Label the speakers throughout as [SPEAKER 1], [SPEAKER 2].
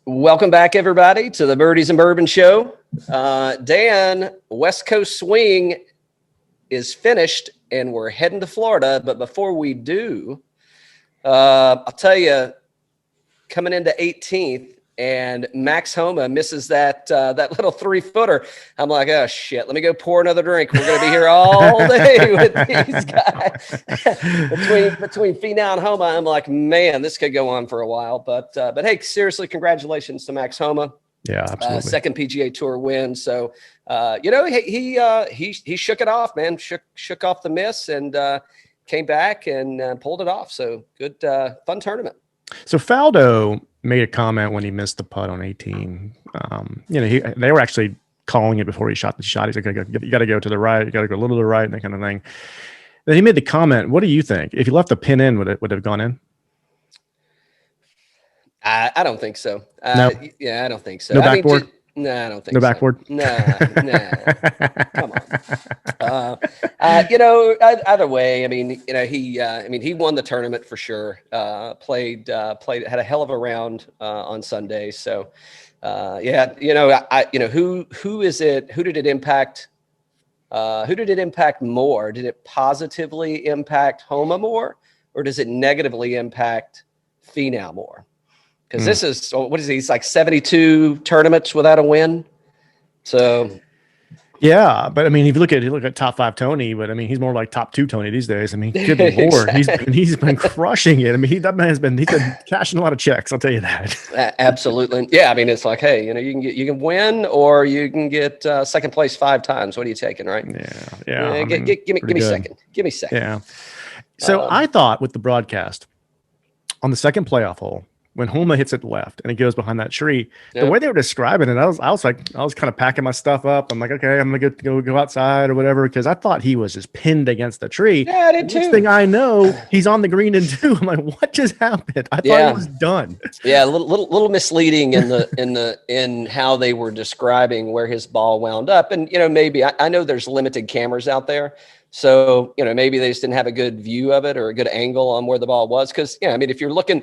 [SPEAKER 1] Welcome back, everybody, to the Birdies and Bourbon Show. Dan, West Coast Swing is finished, and we're heading to Florida. But before we do, I'll tell you, coming into 18th, and Max Homa misses that little 3-footer. I'm like, oh, shit, let me go pour another drink. We're going to be here all day with these guys. between Finau and Homa, I'm like, man, this could go on for a while. But hey, seriously, congratulations to Max Homa.
[SPEAKER 2] Yeah, absolutely.
[SPEAKER 1] Second PGA Tour win. So, he shook it off, man. Shook off the miss and came back and pulled it off. So good, fun tournament.
[SPEAKER 2] So Faldo made a comment when he missed the putt on 18. They were actually calling it before he shot the shot. He's like, you got to go to the right. You got to go a little to the right and that kind of thing. Then he made the comment, what do you think? If you left the pin in, would it have gone in?
[SPEAKER 1] I don't think so.
[SPEAKER 2] No.
[SPEAKER 1] Yeah, I don't think so.
[SPEAKER 2] No backboard?
[SPEAKER 1] I don't think
[SPEAKER 2] no
[SPEAKER 1] so.
[SPEAKER 2] Backboard?
[SPEAKER 1] Nah. Come on. Either way, he won the tournament for sure. Played, had a hell of a round on Sunday. So, who is it? Who did it impact? Who did it impact more? Did it positively impact Homa more, or does it negatively impact Finau more? Because this is, what is he? He's like 72 tournaments without a win. So,
[SPEAKER 2] yeah, but if you look at top 5 Tony, but he's more like top 2 Tony these days. Good Lord,
[SPEAKER 1] Exactly.
[SPEAKER 2] he's been crushing it. That man he's been cashing a lot of checks. I'll tell you that.
[SPEAKER 1] Absolutely, yeah. It's like, hey, you can win or you can get second place 5 times. What are you taking, right?
[SPEAKER 2] Yeah.
[SPEAKER 1] Give me second. Give me second.
[SPEAKER 2] Yeah. So I thought with the broadcast on the second playoff hole, when Homa hits it left and it goes behind that tree, the way they were describing it, I was kind of packing my stuff up. I'm like, okay, I'm gonna go outside or whatever, because I thought he was just pinned against the tree.
[SPEAKER 1] Yeah, I did too.
[SPEAKER 2] Next thing I know, he's on the green in 2. I'm like, what just happened? I thought he was done.
[SPEAKER 1] Yeah, a little misleading in how they were describing where his ball wound up, and maybe I know there's limited cameras out there. So, maybe they just didn't have a good view of it or a good angle on where the ball was. Because, if you're looking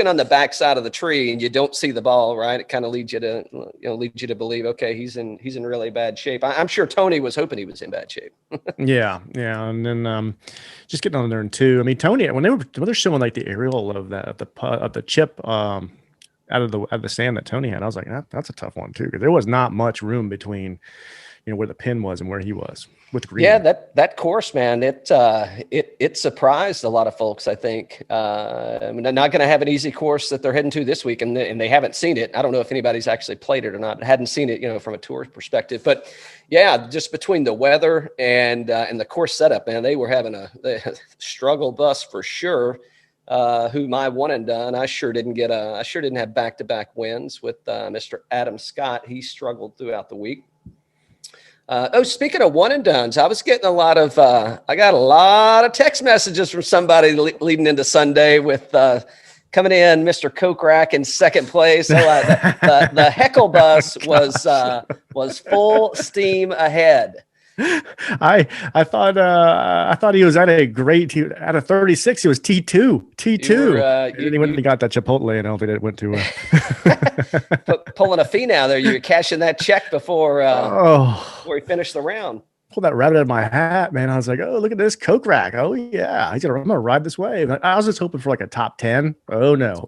[SPEAKER 1] on the back side of the tree and you don't see the ball, right, it kind of leads you to believe, okay, he's in really bad shape. I'm sure Tony was hoping he was in bad shape.
[SPEAKER 2] Yeah. And then just getting on there in 2. Tony, when they're showing like the aerial of the chip out of the sand that Tony had, I was like, that's a tough one too, because there was not much room between where the pin was and where he was with green.
[SPEAKER 1] Yeah, that course, man, it surprised a lot of folks, I think. They're not going to have an easy course that they're heading to this week, and they haven't seen it. I don't know if anybody's actually played it or not. I hadn't seen it, from a tour perspective. But yeah, just between the weather and the course setup, man, they were having a struggle bus for sure. Who my one and done, I sure didn't have back-to-back wins with Mr. Adam Scott. He struggled throughout the week. Speaking of one and dones, I was getting I got a lot of text messages from somebody leading into Sunday with coming in, Mr. Coke Rack in second place. So the heckle bus was full steam ahead.
[SPEAKER 2] I thought he was at out of 36. He was T2. And he went and got that Chipotle, and I don't think it went to
[SPEAKER 1] pulling a Finau there. You were cashing that check before he finished the round.
[SPEAKER 2] Pulled that rabbit out of my hat, man. I was like, oh, look at this Coke Rack. Oh yeah, I'm gonna ride this wave. I was just hoping for like a top 10. Oh no.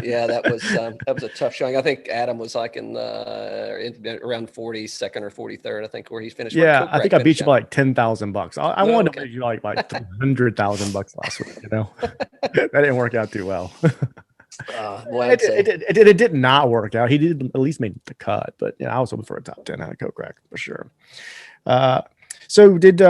[SPEAKER 1] Yeah, that was a tough showing. I think Adam was like in around 42nd or 43rd. I think where he finished.
[SPEAKER 2] Yeah, I think I beat you by like $10,000. I wanted to make you like $100,000 last week. That didn't work out too well. It did not work out. He did at least make the cut, but I was hoping for a top 10 out of Coke Rack for sure. So did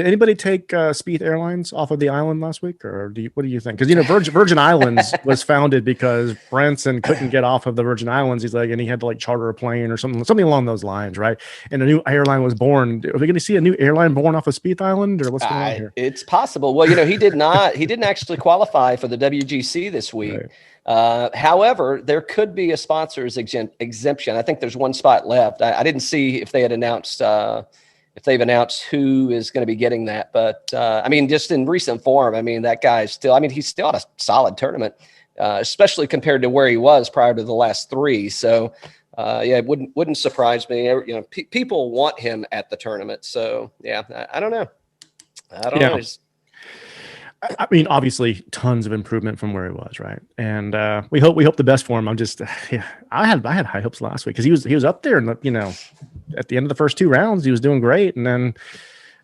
[SPEAKER 2] anybody take Spieth Airlines off of the island last week, or what do you think? Because Virgin Islands was founded because Branson couldn't get off of the Virgin Islands. And he had to like charter a plane or something along those lines, right? And a new airline was born. Are we going to see a new airline born off of Spieth Island, or what's going on here?
[SPEAKER 1] It's possible. Well, he didn't actually qualify for the WGC this week. Right. However, there could be a sponsor's exemption. I think there's one spot left. I didn't see if they had announced. If they've announced who is going to be getting that. But, just in recent form, that guy is still, he's still at a solid tournament. especially compared to where he was prior to the last three. So, it wouldn't surprise me. People want him at the tournament. So, I don't know. I don't know.
[SPEAKER 2] I mean, obviously, tons of improvement from where he was, right? And we hope the best for him. I'm just, I had high hopes last week because he was up there, and at the end of the first two rounds, he was doing great, and then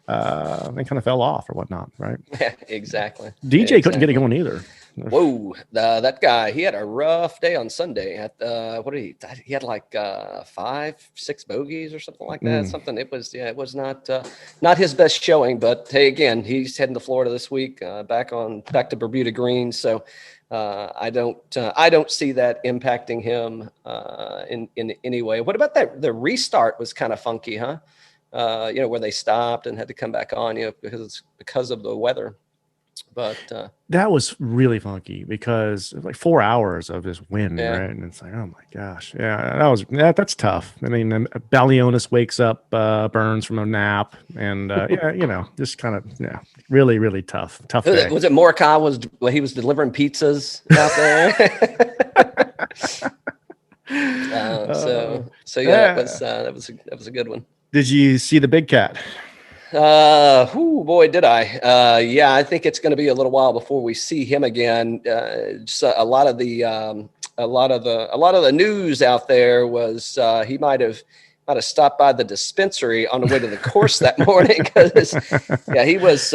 [SPEAKER 2] they kind of fell off or whatnot, right?
[SPEAKER 1] Yeah, exactly.
[SPEAKER 2] DJ couldn't get it going either.
[SPEAKER 1] Whoa, that guy, he had a rough day on Sunday. He had like 5-6 bogeys or something like that. Something. It was not his best showing, but hey, again, he's heading to Florida this week, back to Bermuda Green. So I don't see that impacting him in any way. What about that? The restart was kind of funky, huh? Where they stopped and had to come back on, because of the weather. But
[SPEAKER 2] that was really funky because it was like 4 hours of this wind, right? And it's like, oh my gosh, that's tough. I mean, Balionis wakes up, Burns from a nap, and just kind of really, really tough day.
[SPEAKER 1] Was it Morikawa he was delivering pizzas out there? That was a good one.
[SPEAKER 2] Did you see the big cat?
[SPEAKER 1] Boy, did I. I think it's going to be a little while before we see him again. Just a lot of the news out there was he might have stopped by the dispensary on the way to the course that morning, because he was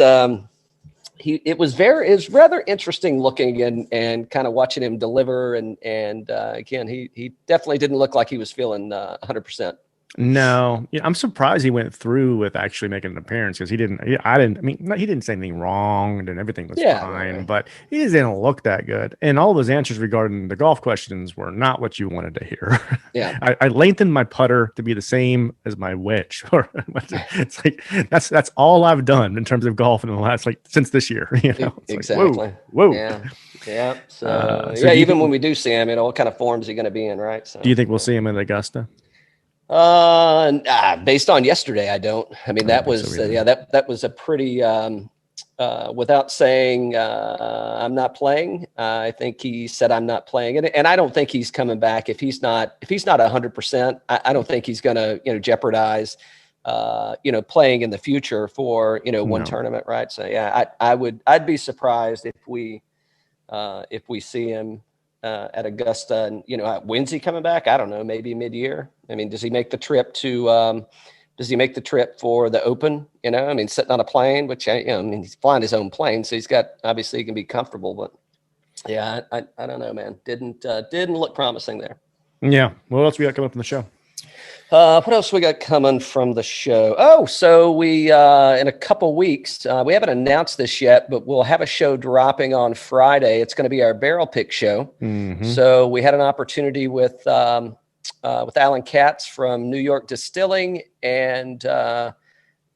[SPEAKER 1] it was rather interesting looking and kind of watching him deliver, and again, he definitely didn't look like he was feeling 100%.
[SPEAKER 2] No, I'm surprised he went through with actually making an appearance, because he didn't say anything wrong and everything was fine, right. But he just didn't look that good. And all of his answers regarding the golf questions were not what you wanted to hear.
[SPEAKER 1] Yeah.
[SPEAKER 2] I lengthened my putter to be the same as my wedge. It's like, that's all I've done in terms of golf in the last, since this year,
[SPEAKER 1] Exactly.
[SPEAKER 2] Like, whoa.
[SPEAKER 1] Yeah. So even when we do see him, what kind of form is he going to be in, right? So,
[SPEAKER 2] do you think we'll see him at Augusta?
[SPEAKER 1] Based on yesterday, I don't. I mean, that was that was a pretty without saying I'm not playing. I think he said I'm not playing, and I don't think he's coming back if he's not 100%. I don't think he's going to jeopardize playing in the future for one tournament, right? So I'd be surprised if we see him at Augusta, and when's he coming back? I don't know, maybe mid-year. I mean, does he make the trip for the Open? Sitting on a plane, which he's flying his own plane, so he's got, obviously he can be comfortable, but I don't know, man. Didn't look promising there.
[SPEAKER 2] Yeah. What else we got coming up in the show?
[SPEAKER 1] What else we got coming from the show? Oh, so we in a couple weeks, we haven't announced this yet, but we'll have a show dropping on Friday. It's going to be our barrel pick show.
[SPEAKER 2] Mm-hmm.
[SPEAKER 1] So we had an opportunity with Alan Katz from New York Distilling and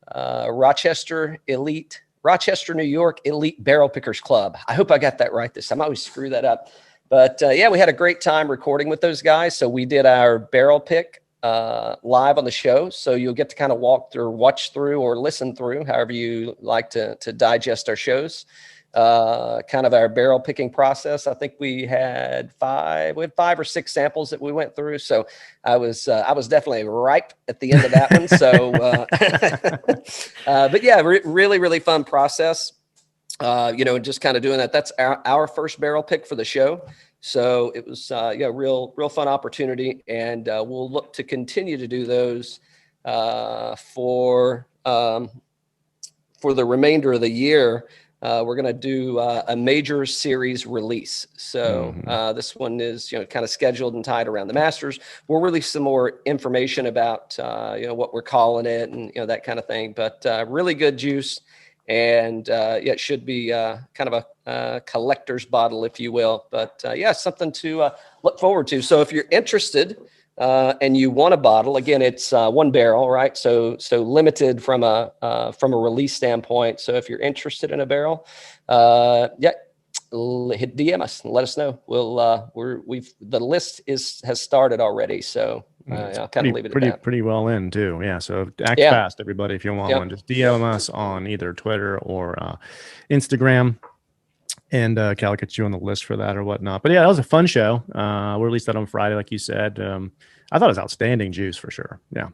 [SPEAKER 1] Rochester, New York Elite Barrel Pickers Club. I hope I got that right this time. I always screw that up. But we had a great time recording with those guys. So we did our barrel pick live on the show. So you'll get to kind of watch through, or listen through, however you like to digest our shows. Kind of our barrel picking process. I think we had 5 or 6 samples that we went through. So I was definitely ripe at the end of that one. So, but really, really fun process. Just kind of doing that. That's our first barrel pick for the show. So it was, real fun opportunity. And we'll look to continue to do those for the remainder of the year. We're going to do a major series release. So this one is, kind of scheduled and tied around the Masters. We'll release some more information about, what we're calling it and, that kind of thing. But really good juice. And it should be kind of a collector's bottle, if you will. But something to look forward to. So if you're interested and you want a bottle, again, it's 1 barrel, right? So limited from a release standpoint. So if you're interested in a barrel, hit DM us and let us know. We'll the list has started already. So I'll kind of leave it at that.
[SPEAKER 2] Pretty well in too. Yeah. So act fast, everybody. If you want one, just DM us on either Twitter or Instagram. And Cal gets you on the list for that or whatnot. But yeah, that was a fun show. We released that on Friday, like you said. I thought it was outstanding juice for sure. Yeah,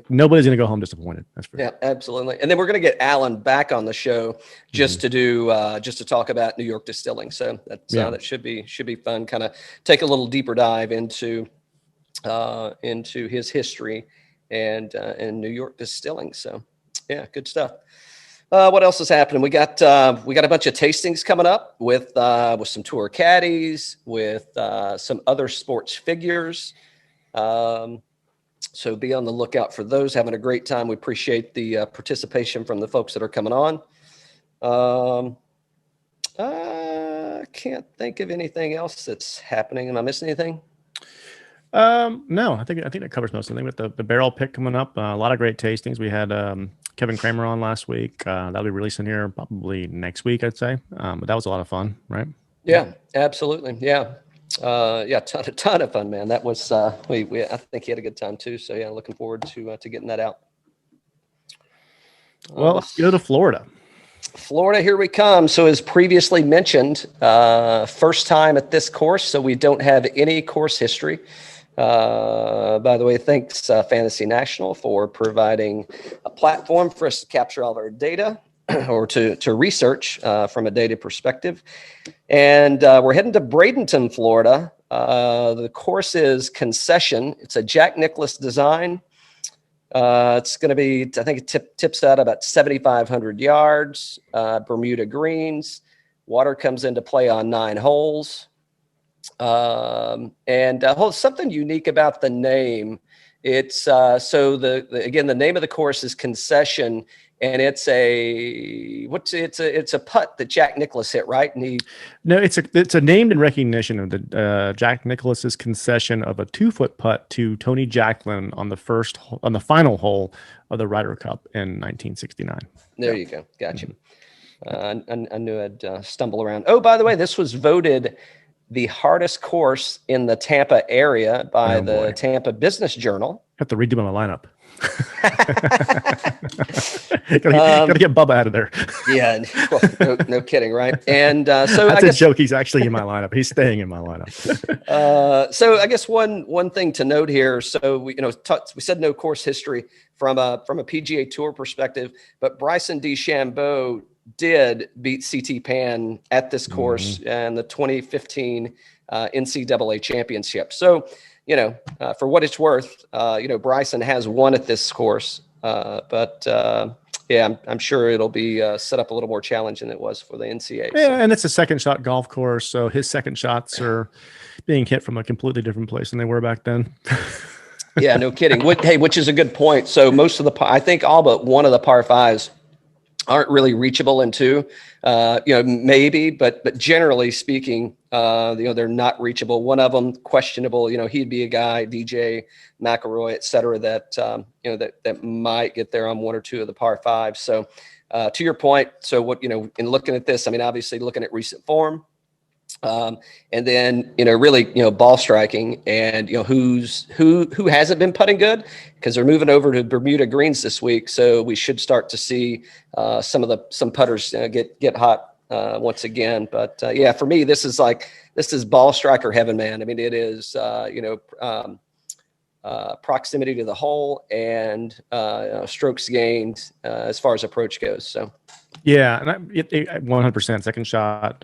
[SPEAKER 2] nobody's going to go home disappointed. That's for
[SPEAKER 1] Yeah, absolutely. And then we're going to get Alan back on the show just to do just to talk about New York distilling. So that should be fun. Kind of take a little deeper dive into his history and New York distilling. So yeah, good stuff. What else is happening? We got a bunch of tastings coming up with some tour caddies, with some other sports figures. So be on the lookout for those. Having a great time. We appreciate the participation from the folks that are coming on. I can't think of anything else that's happening. Am I missing anything?
[SPEAKER 2] No, I think that covers most of the thing with the barrel pick coming up. A lot of great tastings. We had Kevin Kramer on last week. That'll be releasing here probably next week, I'd say. But that was a lot of fun, right?
[SPEAKER 1] Yeah, absolutely. Yeah. Ton of fun, man. That was I think he had a good time too. So yeah, looking forward to getting that out.
[SPEAKER 2] Well, let's go to Florida.
[SPEAKER 1] Florida, here we come. So as previously mentioned, first time at this course, so we don't have any course history. By the way, thanks Fantasy National for providing a platform for us to capture all of our data or to research from a data perspective. And we're heading to Bradenton, Florida. The course is Concession. It's a Jack Nicklaus design. It's going to be, I think it tips out about 7,500 yards, Bermuda greens. Water comes into play on 9 holes. Something unique about the name. It's the name of the course is Concession, and it's a putt that Jack Nicklaus hit, right? And
[SPEAKER 2] it's a named in recognition of the Jack Nicklaus's concession of a 2-foot putt to Tony Jacklin on the final hole of the Ryder Cup in 1969.
[SPEAKER 1] There you go. Gotcha. I knew I'd stumble around. Oh, by the way, this was voted the hardest course in the Tampa area by the Tampa Business Journal.
[SPEAKER 2] Have to redo my lineup. gotta get Bubba out of there.
[SPEAKER 1] Yeah, well, no kidding, right? And so
[SPEAKER 2] that's a joke. He's actually in my lineup. He's staying in my lineup.
[SPEAKER 1] So I guess one thing to note here. So we said no course history from a PGA Tour perspective, but Bryson DeChambeau did beat CT Pan at this course in the 2015 NCAA Championship. So, for what it's worth, Bryson has won at this course, but I'm sure it'll be set up a little more challenging than it was for the NCAA.
[SPEAKER 2] Yeah, and it's a second shot golf course, so his second shots are being hit from a completely different place than they were back then.
[SPEAKER 1] Yeah, no kidding. Which is a good point. So most of I think all but one of the par fives aren't really reachable in 2, maybe, but generally speaking, they're not reachable. One of them questionable, he'd be a guy, DJ, McIlroy, et cetera, that might get there on 1 or 2 of the par fives. So to your point, so what, in looking at this, I mean, obviously looking at recent form, and then, really, ball striking and, who hasn't been putting good, because they're moving over to Bermuda greens this week. So we should start to see some putters get hot once again. But for me, this is ball striker heaven, man. I mean, it is, proximity to the hole and strokes gained as far as approach goes. So.
[SPEAKER 2] Yeah, and 100% second shot,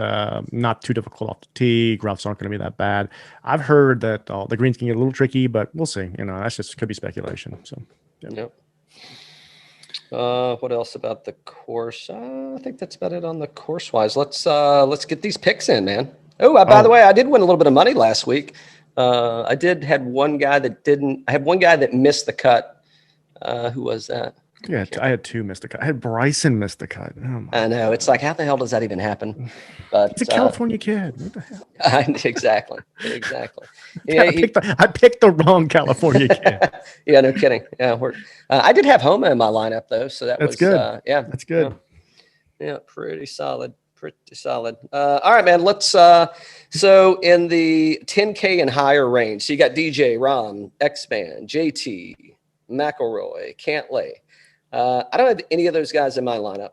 [SPEAKER 2] not too difficult off the tee. Roughs aren't going to be that bad. I've heard that the greens can get a little tricky, but we'll see. That's just could be speculation. So,
[SPEAKER 1] yeah. What else about the course? I think that's about it on the course wise. Let's get these picks in, man. By the way, I did win a little bit of money last week. I had one guy that missed the cut. Who was that?
[SPEAKER 2] Yeah, I had 2 miss the cut. I had Bryson miss the cut. Oh
[SPEAKER 1] I know. It's like, how the hell does that even happen? But
[SPEAKER 2] it's a California kid. What the hell?
[SPEAKER 1] Exactly.
[SPEAKER 2] Yeah, I picked the wrong California kid.
[SPEAKER 1] Yeah, no kidding. Yeah, I did have Homa in my lineup though, so that's
[SPEAKER 2] good.
[SPEAKER 1] That's
[SPEAKER 2] good.
[SPEAKER 1] Yeah, pretty solid. All right, man. Let's. So in the 10K and higher range, so you got DJ, Rahm, X-Man, JT, McIlroy, Cantlay. I don't have any of those guys in my lineup.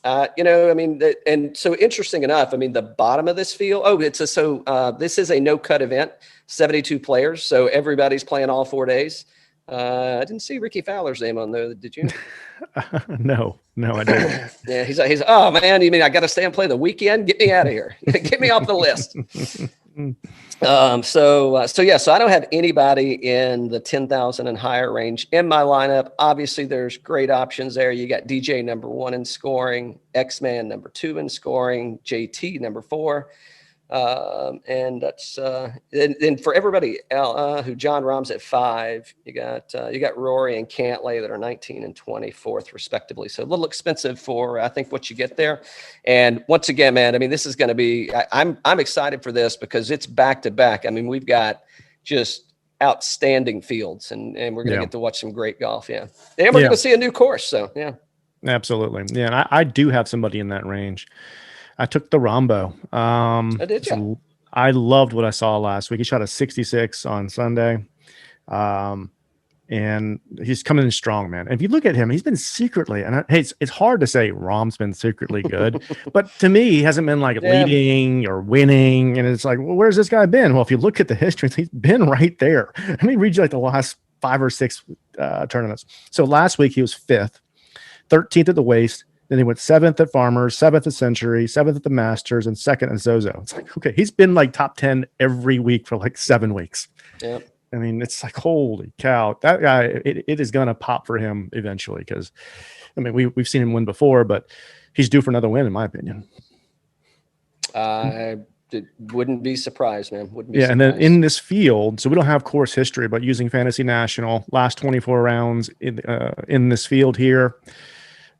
[SPEAKER 1] I mean, and so interesting enough, I mean, the bottom of this field, this is a no-cut event, 72 players, so everybody's playing all 4 days. I didn't see Ricky Fowler's name on there, did you?
[SPEAKER 2] No, I didn't.
[SPEAKER 1] Yeah, he's oh man, you mean I got to stay and play the weekend? Get me out of here. Get me off the list. So I don't have anybody in the 10,000 and higher range in my lineup. Obviously, there's great options there. You got DJ number 1 in scoring, X-Man number 2 in scoring, JT number 4. And that's then for everybody who John Rahm's at 5, you got Rory and Cantlay that are 19 and 24th respectively. So a little expensive for I think what you get there. And once again, man, I mean, this is going to be I'm excited for this because it's back to back. I mean, we've got just outstanding fields and we're going to get to watch some great golf. Yeah. And we're going to see a new course. So yeah.
[SPEAKER 2] Absolutely. Yeah. And I do have somebody in that range. I took the Rambo.
[SPEAKER 1] Did you?
[SPEAKER 2] I loved what I saw last week. He shot a 66 on Sunday. And he's coming in strong, man. And if you look at him, he's been secretly, and it's hard to say Rahm's been secretly good, but to me, he hasn't been like leading or winning. And it's like, well, where's this guy been? Well, if you look at the history, he's been right there. Let me read you like the last 5 or 6 tournaments. So last week he was 5th, 13th at the Waste. Then he went 7th at Farmers, 7th at Century, 7th at the Masters, and 2nd at Zozo. It's like, okay, he's been like top 10 every week for like 7 weeks.
[SPEAKER 1] Yeah.
[SPEAKER 2] I mean, it's like, holy cow, that guy, it is going to pop for him eventually. Cause I mean, we've seen him win before, but he's due for another win, in my opinion.
[SPEAKER 1] I wouldn't be surprised, man. Wouldn't be surprised.
[SPEAKER 2] And then in this field, so we don't have course history, but using Fantasy National, last 24 rounds in this field here,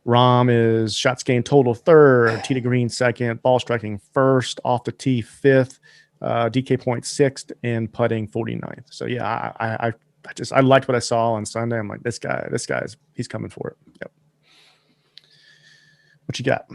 [SPEAKER 2] Rahm is shots gained total 3rd, tee to green 2nd, ball striking 1st, off the tee 5th, DK point 6th, and putting 49th. So yeah, I liked what I saw on Sunday. I'm like, he's coming for it. Yep. What you got?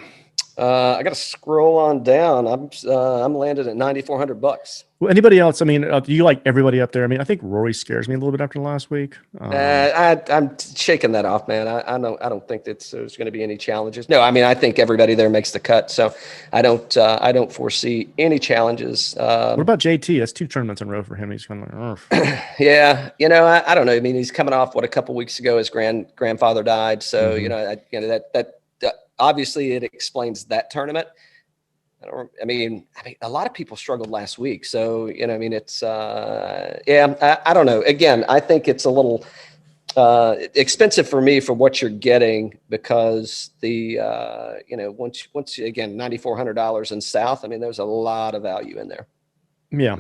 [SPEAKER 1] I got to scroll on down. I'm landed at $9,400.
[SPEAKER 2] Well, anybody else? I mean, do you like everybody up there? I mean, I think Rory scares me a little bit after last week.
[SPEAKER 1] I'm shaking that off, man. I don't think that there's going to be any challenges. No, I mean, I think everybody there makes the cut, so I don't foresee any challenges.
[SPEAKER 2] What about JT? That's 2 tournaments in a row for him. He's kind of like,
[SPEAKER 1] yeah, I don't know. I mean, he's coming off a couple weeks ago his grandfather died, so that obviously it explains that tournament. I mean, a lot of people struggled last week. So, it's, I don't know. Again, I think it's a little expensive for me for what you're getting because the, once again, $9,400 in South, I mean, there's a lot of value in there.
[SPEAKER 2] Yeah.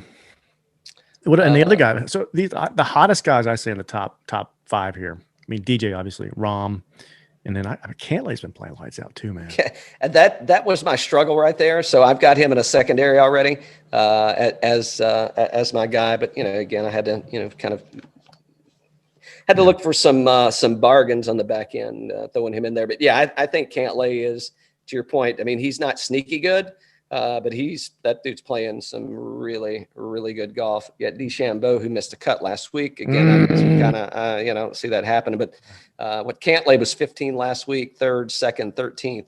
[SPEAKER 2] And the other guy, so the hottest guys I say in the top 5 here, I mean, DJ, obviously, Rahm. And then Cantlay's been playing lights out too, man.
[SPEAKER 1] And that was my struggle right there. So I've got him in a secondary already as my guy. But again, I had to kind of look for some bargains on the back end, throwing him in there. But yeah, I think Cantlay is, to your point. I mean, he's not sneaky good, but that dude's playing some really, really good golf. You got DeChambeau, who missed a cut last week. Again, I kind of see that happening. But what Cantlay was 15 last week, 3rd, 2nd, 13th.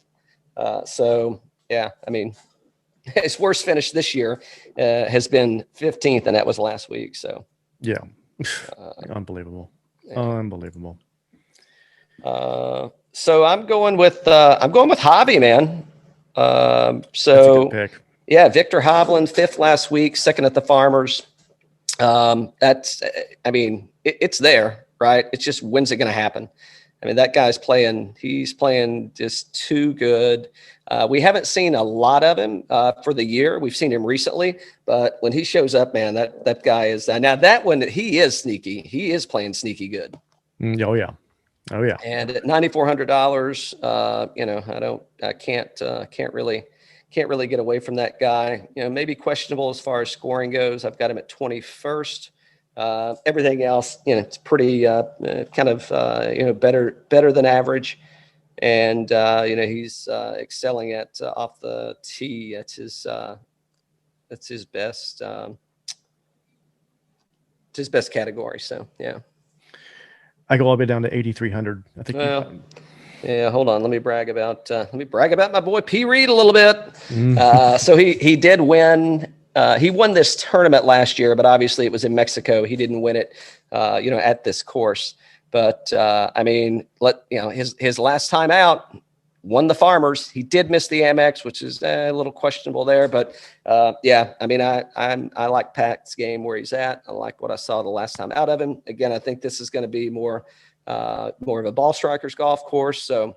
[SPEAKER 1] So yeah, I mean, his worst finish this year has been 15th, and that was last week. So
[SPEAKER 2] yeah, unbelievable, unbelievable.
[SPEAKER 1] So I'm going with Javi, man.
[SPEAKER 2] That's a good pick.
[SPEAKER 1] Yeah, Victor Hovland, 5th last week, 2nd at the Farmers. It's there, right? It's just, when's it going to happen? I mean, that guy's he's playing just too good. We haven't seen a lot of him for the year. We've seen him recently, but when he shows up, man, that guy is, now that one, he is sneaky. He is playing sneaky good.
[SPEAKER 2] Oh yeah.
[SPEAKER 1] And at $9,400, I can't really get away from that guy. Maybe questionable as far as scoring goes. I've got him at 21st. Everything else, it's pretty better than average. And he's excelling at off the tee. That's his best. It's his best category. So yeah.
[SPEAKER 2] I go all the way down to 8,300. I think.
[SPEAKER 1] Yeah, hold on. Let me brag about my boy P. Reed a little bit. So he did win. He won this tournament last year, but obviously it was in Mexico. He didn't win it, at this course. But I mean, his last time out, won the Farmers. He did miss the Amex, which is a little questionable there. But yeah, I mean, I like Pat's game where he's at. I like what I saw the last time out of him. Again, I think this is going to be more of a ball striker's golf course. So,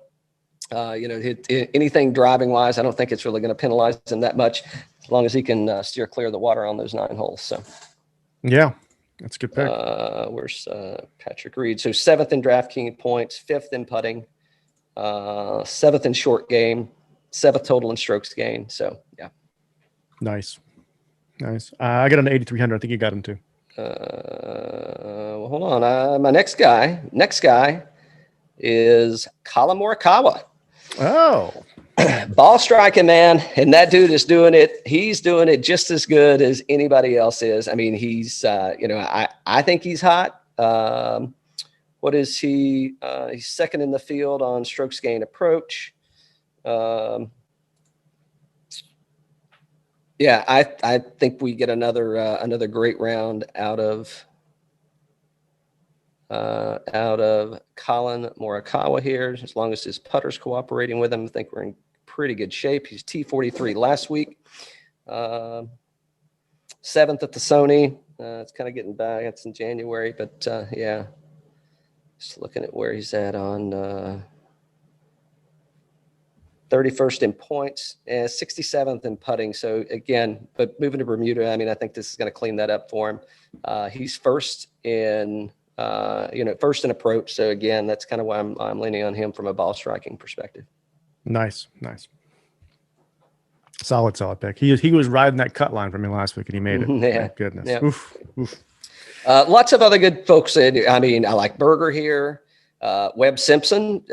[SPEAKER 1] anything driving wise, I don't think it's really going to penalize him that much as long as he can steer clear of the water on those 9 holes. So,
[SPEAKER 2] yeah, that's a good pick.
[SPEAKER 1] Where's Patrick Reed? So 7th in DraftKings points, 5th in putting, 7th in short game, 7th total in strokes gained. So, yeah.
[SPEAKER 2] Nice. I got an 8,300. I think you got him too.
[SPEAKER 1] Well, hold on. My next guy is Colin Morikawa.
[SPEAKER 2] Oh,
[SPEAKER 1] ball striking, man. And that dude is doing it. He's doing it just as good as anybody else is. I mean, he's, I think he's hot. What is he? He's second in the field on strokes gained approach. Yeah, I think we get another great round out of Colin Morikawa here. As long as his putter's cooperating with him, I think we're in pretty good shape. He's T43 last week, 7th at the Sony. It's kind of getting back. It's in January, but yeah, just looking at where he's at on 31st in points and 67th in putting. So again, but moving to Bermuda, I mean, I think this is going to clean that up for him. He's first in approach. So again, that's kind of why I'm leaning on him from a ball striking perspective.
[SPEAKER 2] Nice. Solid pick. He was riding that cut line for me last week and he made it.
[SPEAKER 1] Yeah.
[SPEAKER 2] Thank goodness.
[SPEAKER 1] Yeah.
[SPEAKER 2] Oof.
[SPEAKER 1] Lots of other good folks. I mean, I like Berger here. Webb Simpson,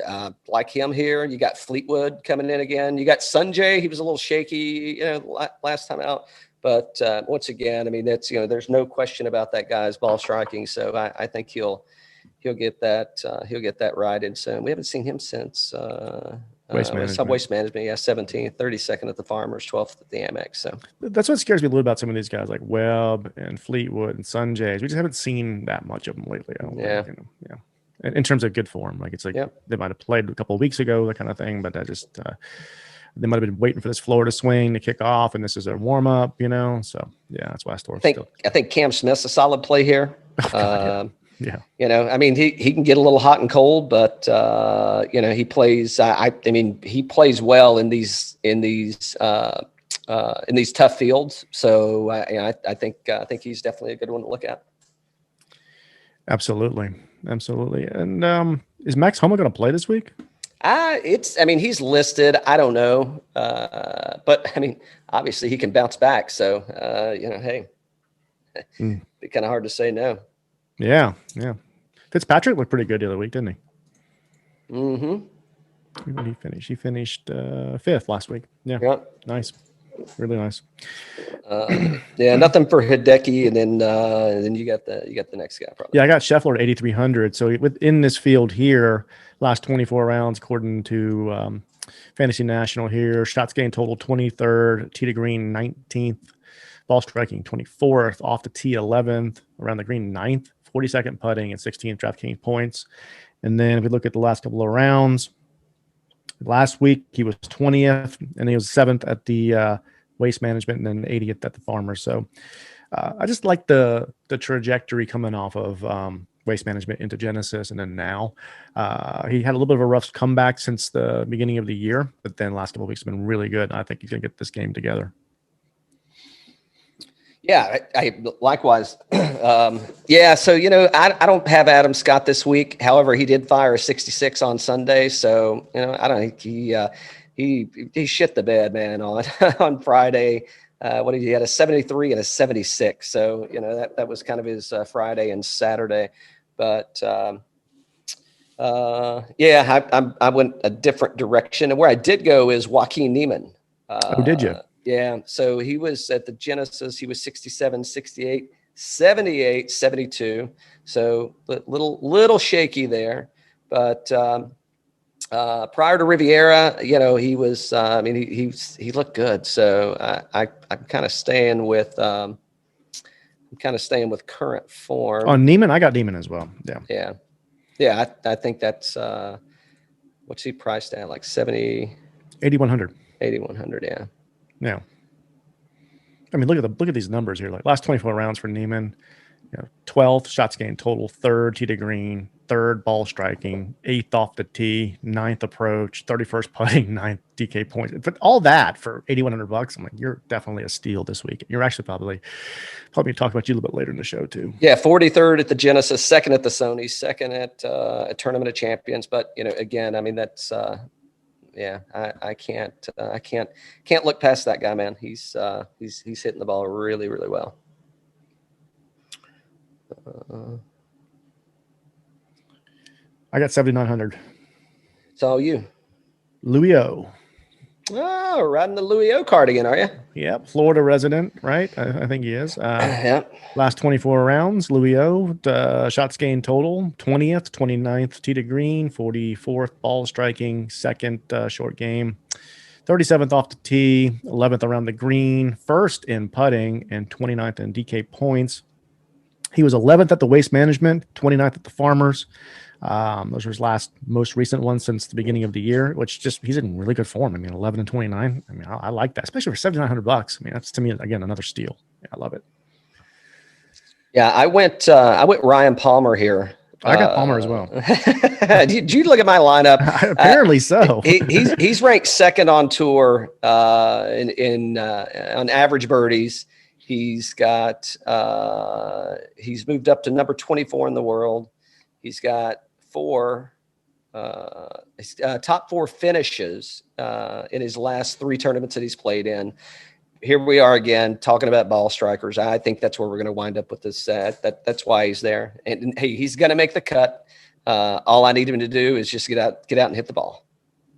[SPEAKER 1] like him here. You got Fleetwood coming in again. You got Sanjay. He was a little shaky, last time out. But once again, I mean, that's, there's no question about that guy's ball striking. So I think he'll get that righted. So we haven't seen him since
[SPEAKER 2] Waste Management.
[SPEAKER 1] Waste Management. Yeah, 17th, 32nd at the Farmers, 12th at the Amex. So
[SPEAKER 2] that's what scares me a little about some of these guys like Webb and Fleetwood and Sanjay. We just haven't seen that much of them lately. I don't think, yeah. In terms of good form, like it's like they might have played a couple of weeks ago, that kind of thing, but they might have been waiting for this Florida swing to kick off, and this is a warm up, So yeah, that's why
[SPEAKER 1] I think Cam Smith's a solid play here.
[SPEAKER 2] Oh, yeah.
[SPEAKER 1] I mean, he can get a little hot and cold, but he plays. He plays well in these tough fields. So I think he's definitely a good one to look at.
[SPEAKER 2] Absolutely. And is Max Homa going to play this week?
[SPEAKER 1] He's listed. I don't know. But I mean, obviously he can bounce back. So, hey, be kind of hard to say no.
[SPEAKER 2] Yeah. Fitzpatrick looked pretty good the other week, didn't he?
[SPEAKER 1] Mm-hmm.
[SPEAKER 2] Where did he finish? He finished 5th last week. Yeah. Yep. Nice. Really nice.
[SPEAKER 1] Nothing for Hideki, and then you got the next guy probably.
[SPEAKER 2] Yeah, I got Scheffler at 8,300. So within this field here, last 24 rounds, according to Fantasy National here, shots gained total 23rd, tee to green 19th, ball striking 24th, off the tee 11th, around the green 9th, 42nd putting, and 16th DraftKings points. And then if we look at the last couple of rounds, last week he was 20th, and he was 7th at the Waste Management, and then 80th at the Farmers. So I just like the trajectory coming off of Waste Management into Genesis, and then now he had a little bit of a rough comeback since the beginning of the year, but then last couple of weeks have been really good. I think he's going to get this game together.
[SPEAKER 1] Yeah, I likewise. So, I don't have Adam Scott this week. However, he did fire a 66 on Sunday. So, I don't think he shit the bed, man, on Friday. He had a 73 and a 76. So, that was kind of his Friday and Saturday. But, I went a different direction. And where I did go is Joaquin Niemann.
[SPEAKER 2] Did you?
[SPEAKER 1] Yeah. So he was at the Genesis. He was 67, 68, 78, 72. So little shaky there. But Prior to Riviera, he was. He looked good. So I'm kind of staying with. I'm kind of staying with current form.
[SPEAKER 2] On Neiman, I got Neiman as well.
[SPEAKER 1] Yeah. I think that's what's he priced at? Like
[SPEAKER 2] 8,100.
[SPEAKER 1] 8,100. Yeah.
[SPEAKER 2] Yeah. I mean, look at these numbers here. Like last 24 rounds for Neiman, 12th shots gained total, 3rd tee to green, 3rd ball striking, 8th off the tee, 9th approach, 31st putting, 9th DK points. But all that for $8,100, I'm like, you're definitely a steal this week. You're actually probably talk about you a little bit later in the show too.
[SPEAKER 1] Yeah, 43rd at the Genesis, 2nd at the Sony, 2nd at a Tournament of Champions. But again, I mean that's I can't look past that guy, man. He's hitting the ball really, really well.
[SPEAKER 2] I got 7,900.
[SPEAKER 1] It's all you.
[SPEAKER 2] Louis O.
[SPEAKER 1] Oh, riding the Louis O card again, are you?
[SPEAKER 2] Yep, Florida resident, right? I think he is.
[SPEAKER 1] Yeah.
[SPEAKER 2] Last 24 rounds, Louis O. Shots gained total, 20th, 29th tee to green, 44th ball striking, 2nd short game, 37th off the tee, 11th around the green, 1st in putting, and 29th in DK points. He was 11th at the Waste Management, 29th at the Farmers. Those were his most recent ones since the beginning of the year, which he's in really good form. I mean, 11 and 29. I mean, I like that, especially for $7,900. I mean, that's to me, again, another steal. Yeah, I love it.
[SPEAKER 1] Yeah. I went Ryan Palmer here.
[SPEAKER 2] I got Palmer as well.
[SPEAKER 1] Did you look at my lineup?
[SPEAKER 2] Apparently so.
[SPEAKER 1] He's ranked 2nd on tour on average birdies. He's moved up to number 24 in the world. He's got top 4 finishes in his last 3 tournaments that he's played in. Here we are again talking about ball strikers. I think that's where we're going to wind up with this set. That's why he's there. And hey, he's going to make the cut. All I need him to do is just get out and hit the ball.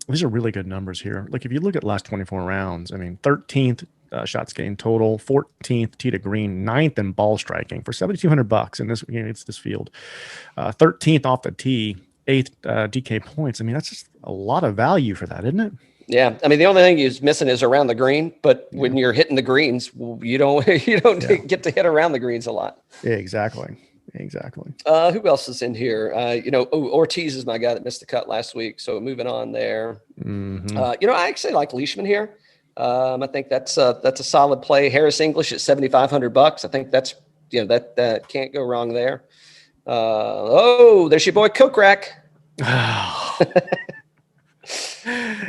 [SPEAKER 2] These are really good numbers here. Like if you look at last 24 rounds, I mean, 13th shots gained total, 14th tee to green, 9th in ball striking for $7,200 in this. It's this field. 13th off the tee, 8th DK points. I mean, that's just a lot of value for that, isn't it?
[SPEAKER 1] Yeah, I mean the only thing he's missing is around the green. But when you're hitting the greens, you don't get to hit around the greens a lot.
[SPEAKER 2] Yeah, exactly.
[SPEAKER 1] Who else is in here? Ortiz is my guy that missed the cut last week. So moving on there.
[SPEAKER 2] Mm-hmm.
[SPEAKER 1] I actually like Leishman here. I think that's a solid play. Harris English at $7,500. I think that's that can't go wrong there. There's your boy Kokrak.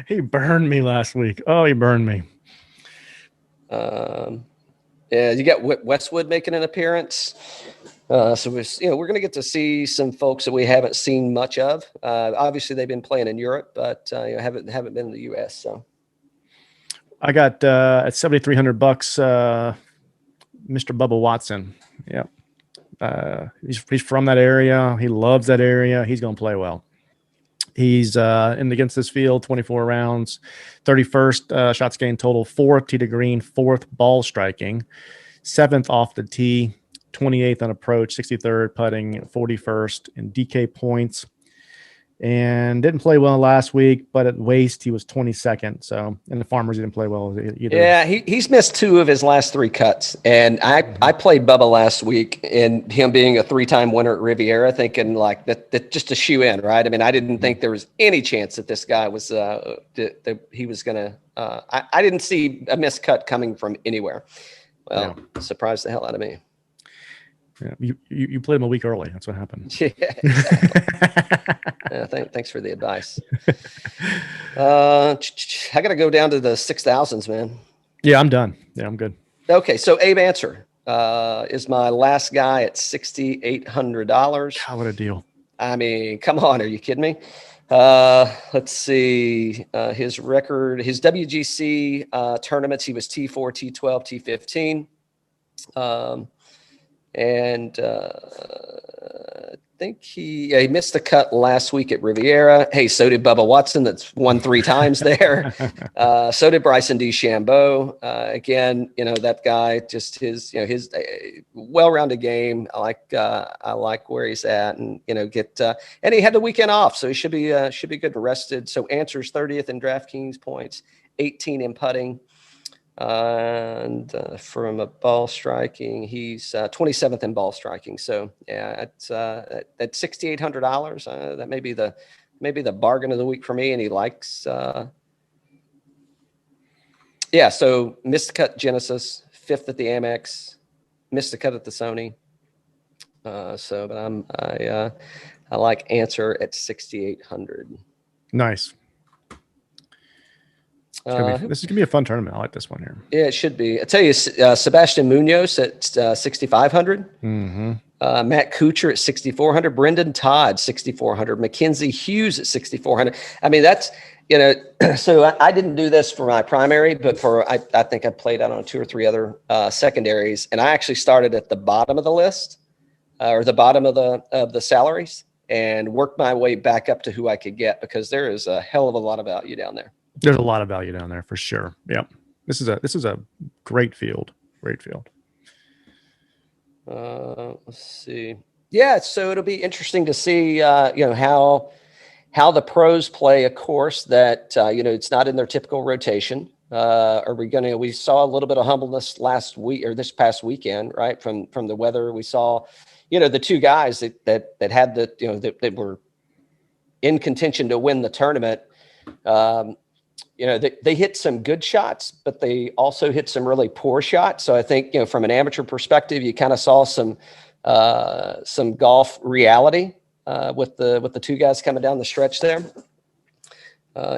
[SPEAKER 2] He burned me last week. Oh, he burned me.
[SPEAKER 1] Yeah, you got Westwood making an appearance. So we're going to get to see some folks that we haven't seen much of. Obviously, they've been playing in Europe, but haven't been in the U.S. So
[SPEAKER 2] I got at $7,300, Mr. Bubba Watson. Yep. He's from that area. He loves that area. He's going to play well. He's against this field, 24 rounds, 31st shots gained total, 4th tee to green, 4th ball striking, 7th off the tee, 28th on approach, 63rd putting, 41st in DK points, and didn't play well last week. But at Waste, he was 22nd. So, and the Farmers didn't play well either.
[SPEAKER 1] Yeah, he's missed 2 of his last 3 cuts, and I played Bubba last week, and him being a 3-time winner at Riviera, thinking like that just a shoe in, right? I mean, I didn't think there was any chance that this guy was that he was gonna. I didn't see a missed cut coming from anywhere. Well, surprised the hell out of me.
[SPEAKER 2] Yeah, you played him a week early. That's what happened.
[SPEAKER 1] Yeah, exactly. Thanks for the advice. I got to go down to the 6,000s, man.
[SPEAKER 2] Yeah, I'm done. Yeah, I'm good.
[SPEAKER 1] Okay, so Abe Answer is my last guy at $6,800.
[SPEAKER 2] God, what a deal.
[SPEAKER 1] I mean, come on, are you kidding me? Let's see his record, his WGC tournaments. He was T4, T12, T15. I think he missed the cut last week at Riviera. Hey, so did Bubba Watson. That's won 3 times there. So did Bryson DeChambeau. Again, that guy, just his well-rounded game. I like where he's at, and and he had the weekend off, so he should be good and rested. So Answer's 30th in DraftKings points, 18 in putting. And from a ball striking, he's 27th in ball striking. So yeah, at $6,800, that may be the bargain of the week for me. And he likes, so missed the cut Genesis, 5th at the Amex, missed the cut at the Sony. But I like Answer at 6,800.
[SPEAKER 2] Nice. This is gonna be a fun tournament. I like this one here.
[SPEAKER 1] Yeah, it should be. I tell you, Sebastian Munoz at 6,500.
[SPEAKER 2] Mm-hmm.
[SPEAKER 1] Matt Kuchar at 6,400. Brendan Todd 6,400. Mackenzie Hughes at 6,400. I mean, that's So I didn't do this for my primary, but I think I played out on 2 or 3 other secondaries, and I actually started at the bottom of the list or the bottom of the salaries, and worked my way back up to who I could get, because there is a hell of a lot of value down there.
[SPEAKER 2] There's a lot of value down there for sure. Yeah. This is a great field. Great field.
[SPEAKER 1] Let's see. Yeah. So it'll be interesting to see, how the pros play a course that, it's not in their typical rotation. We saw a little bit of humbleness last week or this past weekend, right? From the weather. We saw, the 2 guys that had that were in contention to win the tournament. They hit some good shots, but they also hit some really poor shots. So I think, from an amateur perspective, you kind of saw some golf reality with the 2 guys coming down the stretch there.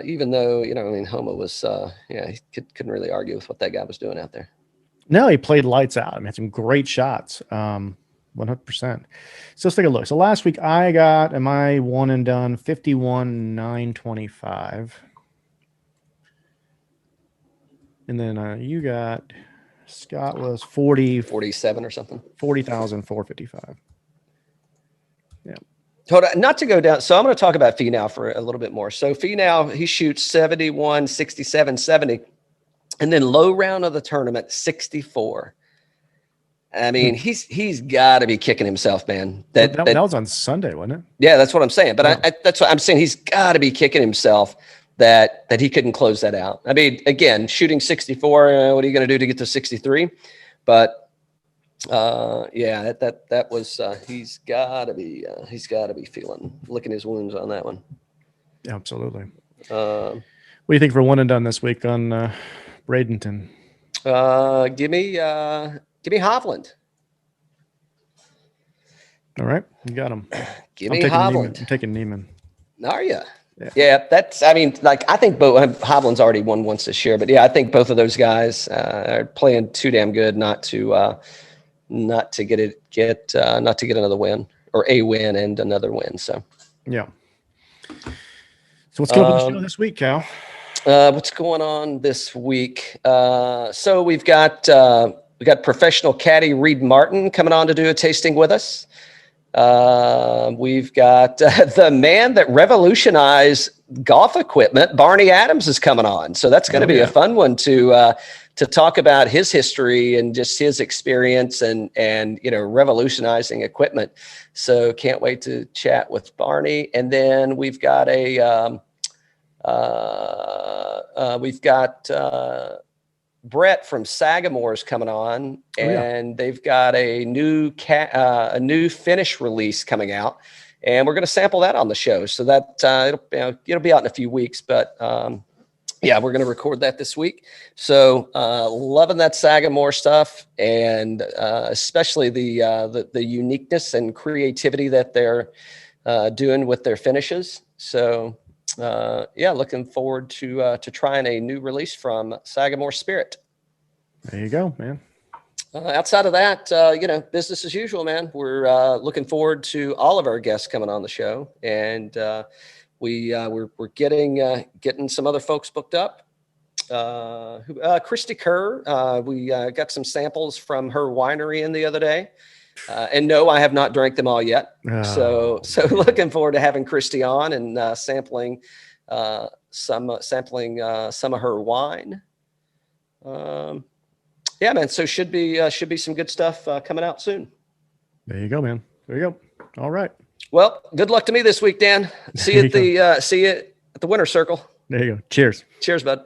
[SPEAKER 1] Even though, Homa was, he couldn't really argue with what that guy was doing out there.
[SPEAKER 2] No, he played lights out. I mean, had some great shots. 100%. So let's take a look. So last week I got, my one and done, 51,925. And then you got, Scott was
[SPEAKER 1] 47 or something.
[SPEAKER 2] 40,455. Yeah.
[SPEAKER 1] Not to go down. So I'm going to talk about Finau for a little bit more. So Finau, he shoots 71, 67, 70. And then low round of the tournament, 64. I mean, he's got to be kicking himself, man. That
[SPEAKER 2] was on Sunday, wasn't it?
[SPEAKER 1] Yeah, that's what I'm saying. But that's what I'm saying. He's got to be kicking himself that he couldn't close that out. I mean, again, shooting 64, what are you going to do to get to 63? But that was he's got to be licking his wounds on that one.
[SPEAKER 2] Absolutely. What do you think for one and done this week on Bradenton?
[SPEAKER 1] Give me Hovland.
[SPEAKER 2] All right, you got him.
[SPEAKER 1] Give me Hovland.
[SPEAKER 2] I'm taking Neiman.
[SPEAKER 1] Are you? Yeah, I think Hovland's already won once this year, but yeah, I think both of those guys are playing too damn good not to get another win, or a win and another win. So
[SPEAKER 2] yeah. So what's going on this week, Cal?
[SPEAKER 1] What's going on this week? So we've got professional caddy Reed Martin coming on to do a tasting with us. We've got the man that revolutionized golf equipment, Barney Adams, is coming on. So that's going to be a fun one to talk about his history and just his experience and revolutionizing equipment. So can't wait to chat with Barney. And then we've got Brett from Sagamore's coming on, and they've got a new finish release coming out, and we're going to sample that on the show. So that it'll be out in a few weeks, but we're going to record that this week. So loving that Sagamore stuff, and especially the uniqueness and creativity that they're doing with their finishes. So. Looking forward to trying a new release from Sagamore Spirit.
[SPEAKER 2] There you go, man.
[SPEAKER 1] Outside of that, business as usual, man. We're looking forward to all of our guests coming on the show, and we're getting some other folks booked up. Christy Kerr, we got some samples from her winery in the other day. And no, I have not drank them all yet.
[SPEAKER 2] Oh.
[SPEAKER 1] So looking forward to having Christy on and sampling some of her wine. Yeah, man. So should be some good stuff coming out soon.
[SPEAKER 2] There you go, man. There you go. All right.
[SPEAKER 1] Well, good luck to me this week, Dan. See you at the winner's circle.
[SPEAKER 2] There you go. Cheers.
[SPEAKER 1] Cheers, bud.